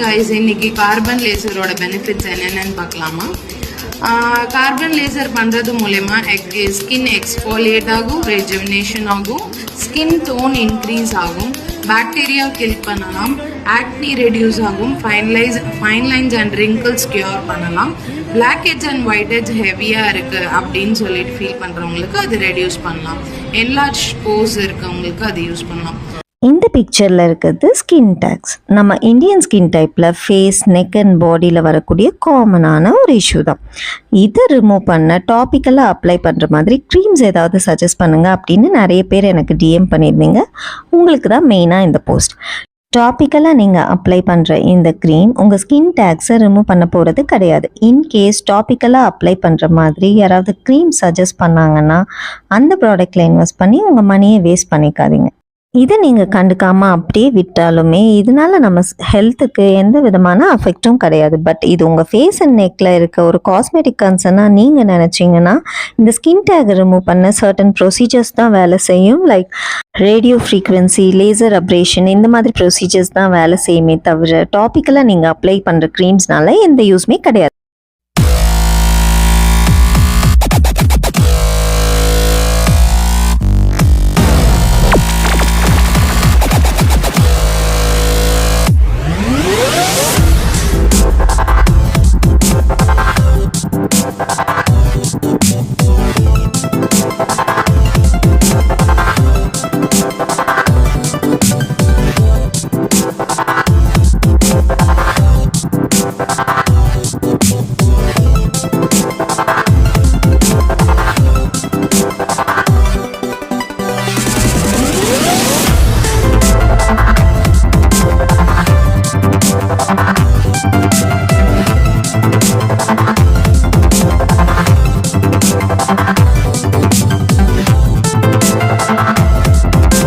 guys, இன்னைக்கு carbon லேசரோட benefits என்னென்னு பார்க்கலாமா. கார்பன் லேசர் பண்ணுறது மூலயமா ஸ்கின் எக்ஸ்ஃபோலியேட் ஆகும், ரெஜுவினேஷன் ஆகும், ஸ்கின் டோன் இன்க்ரீஸ் ஆகும், பாக்டீரியா கில் பண்ணலாம், ஆக்னி ரெடியூஸ் ஆகும், fine lines and wrinkles cure பண்ணலாம், blackheads and whiteheads ஹெவியாக இருக்குது அப்படின்னு சொல்லிட்டு ஃபீல் பண்ணுறவங்களுக்கு அது ரெடியூஸ் பண்ணலாம், என்லார்ஜ் போஸ் இருக்கவங்களுக்கு அது யூஸ் பண்ணலாம். இந்த பிக்சரில் இருக்கிறது ஸ்கின் டேக்ஸ். நம்ம இந்தியன் ஸ்கின் டைப்பில் ஃபேஸ், நெக் அண்ட் பாடியில் வரக்கூடிய காமனான ஒரு இஷ்யூ தான். இதை ரிமூவ் பண்ண டாப்பிக்கலாக அப்ளை பண்ணுற மாதிரி க்ரீம்ஸ் ஏதாவது சஜஸ்ட் பண்ணுங்கள் அப்படின்னு நிறைய பேர் எனக்கு டிஎம் பண்ணியிருந்தீங்க. உங்களுக்கு தான் மெயினாக இந்த போஸ்ட். டாப்பிக்கலாக நீங்கள் அப்ளை பண்ணுற இந்த க்ரீம் உங்கள் ஸ்கின் டேக்ஸை ரிமூவ் பண்ண போகிறது கிடையாது. இன்கேஸ் டாப்பிக்கலாக அப்ளை பண்ணுற மாதிரி யாராவது க்ரீம் சஜஸ்ட் பண்ணாங்கன்னா அந்த ப்ராடக்டில் இன்வெஸ்ட் பண்ணி உங்கள் மணியை வேஸ்ட் பண்ணிக்காதீங்க. இதை நீங்கள் கண்டுக்காமல் அப்படியே விட்டாலுமே இதனால் நம்ம ஹெல்த்துக்கு எந்த விதமான அஃபெக்டும் கிடையாது. பட் இது உங்கள் ஃபேஸ் அண்ட் நெக்கில் இருக்க ஒரு காஸ்மெட்டிக் கன்சர்னாக நீங்கள் நினச்சிங்கன்னா இந்த ஸ்கின் டேக் ரிமூவ் பண்ண சர்டன் ப்ரொசீஜர்ஸ் தான் வேலை செய்யும். லைக் ரேடியோ ஃப்ரீக்வன்சி, லேசர் அப்ரேஷன், இந்த மாதிரி ப்ரொசீஜர்ஸ் தான் வேலை செய்யுமே தவிர டாப்பிக்கலாக நீங்கள் அப்ளை பண்ணுற க்ரீம்ஸ்னால எந்த யூஸ்மே கிடையாது.